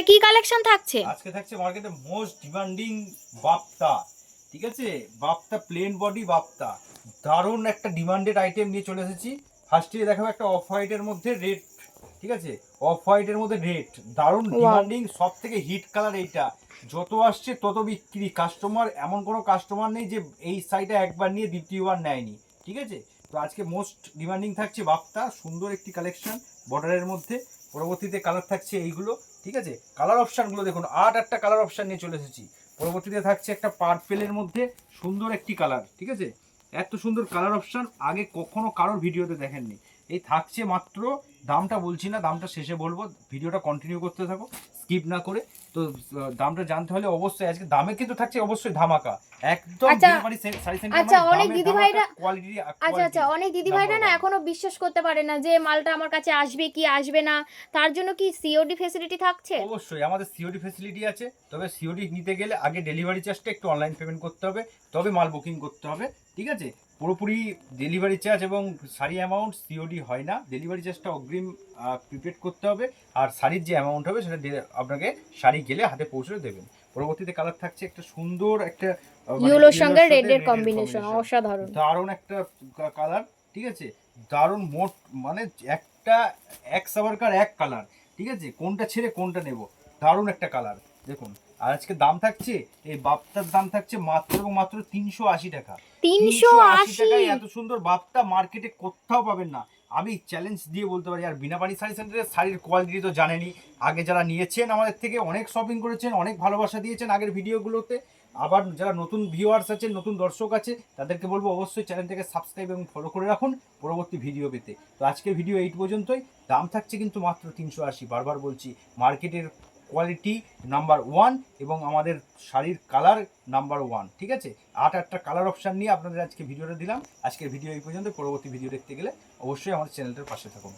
কি কালেকশন থাকছে? আজকে থাকছে মার্কেটে মোস্ট ডিমান্ডিং বাপ্তা। ঠিক আছে, বাপ্তা প্লেন বডি বাপ্তা, দারুণ একটা ডিমান্ডেড আইটেম নিয়ে চলে এসেছি। ফার্স্টে দেখাবো একটা অফ হোয়াইটের মধ্যে রেড। ঠিক আছে, অফ হোয়াইটের মধ্যে রেড, দারুণ ওয়াও, ডিমান্ডিং, সব থেকে হিট কালার এইটা। যত আসছে তত বিক্রি, কাস্টমার এমন কোনো কাস্টমার নেই যে এই সাইডে একবার নিয়ে দ্বিতীয়বার নেয়নি। ঠিক আছে, তো আজকে মোস্ট ডিমান্ডিং থাকছে বাপ্তা, সুন্দর একটি কালেকশন বর্ডারের মধ্যে। পরবর্তীতে কালার থাকছে এইগুলো। ঠিক আছে, কালার অপশানগুলো দেখুন, 8টা কালার অপশান নিয়ে চলে এসেছি। পরবর্তীতে থাকছে একটা পার্পেলের মধ্যে সুন্দর একটি কালার। ঠিক আছে, এত সুন্দর কালার অপশান আগে কখনো কারোর ভিডিওতে দেখেননি। এই থাকছে মাত্র, দামটা বলছি না, দামটা শেষে বলবো, ভিডিওটা কন্টিনিউ করতে থাকো স্কিপ না করে। তো দামটা জানতে হলে অবশ্যই, আজকে দামে কিন্তু থাকছে অবশ্যই ধামাকা একদম। আচ্ছা শাড়ি সেন্টার আচ্ছা, মানে অনেক দামে দিদি ধামাকা, ভাইরা কোয়ালিটি আচ্ছা অনেক দিদি ভাইরা না এখনো বিশ্বাস করতে পারে না যে মালটা আমার কাছে আসবে কি আসবে না। তার জন্য কি সিওডি ফ্যাসিলিটি থাকছে? অবশ্যই আমাদের সিওডি ফ্যাসিলিটি আছে, তবে সিওডি নিতে গেলে আগে ডেলিভারি চার্জটা একটু অনলাইন পেমেন্ট করতে হবে, তবে মাল বুকিং করতে হবে। ঠিক আছে, পুরোপুরি ডেলিভারি চার্জ এবং শাড়ি অ্যামাউন্ট সিওডি হয় না, ডেলিভারি চার্জটা অগ্রিম প্রিপেড করতে হবে। আর শাড়ির যে অ্যামাউন্ট হবে সেটা আপনাকে শাড়ি গেলে হাতে পৌঁছে দেবেন। পরবর্তীতে কালার থাকছে একটা সুন্দর একটা ইউলোর সঙ্গে রেডের কম্বিনেশন অসাধারণ। দারুণ একটা কালার। ঠিক আছে, দারুণ মোট, মানে একটা এক সাবারকার এক কালার। ঠিক আছে, কোনটা ছেড়ে কোনটা নেব, দারুণ একটা কালার দেখুন। আর আজকে দাম থাকছে, এই বাপ্তার দাম থাকছে মাত্র এবং মাত্র 380 টাকা। 380 টাকায় এত সুন্দর বাপ্তা মার্কেটে কোথাও পাবেন না, আমি চ্যালেঞ্জ দিয়ে বলতে পারি। আর বিনাপানি শাড়ি সেন্টারের শাড়ির কোয়ালিটি তো জানেনই, আগে যারা নিয়েছেন আমাদের থেকে অনেক শপিং করেছেন, অনেক ভালোবাসা দিয়েছেন আগের ভিডিওগুলোতে। আবার যারা নতুন ভিউয়ার্স আছেন, নতুন দর্শক আছে, তাদেরকে বলবো অবশ্যই চ্যানেলটাকে সাবস্ক্রাইব এবং ফলো করে রাখুন পরবর্তী ভিডিও পেতে। তো আজকের ভিডিও এই পর্যন্তই, দাম থাকছে কিন্তু মাত্র 380। বারবার বলছি, মার্কেটের কোয়ালিটি নাম্বার 1 এবং আমাদের শাড়ির কালার নাম্বার 1। ঠিক আছে, 8টা কালার অপশান নিয়ে আপনাদের আজকে ভিডিওটা দিলাম। আজকের ভিডিও এই পর্যন্ত, পরবর্তী ভিডিও দেখতে গেলে অবশ্যই আমার চ্যানেলটার পাশে থাকুন।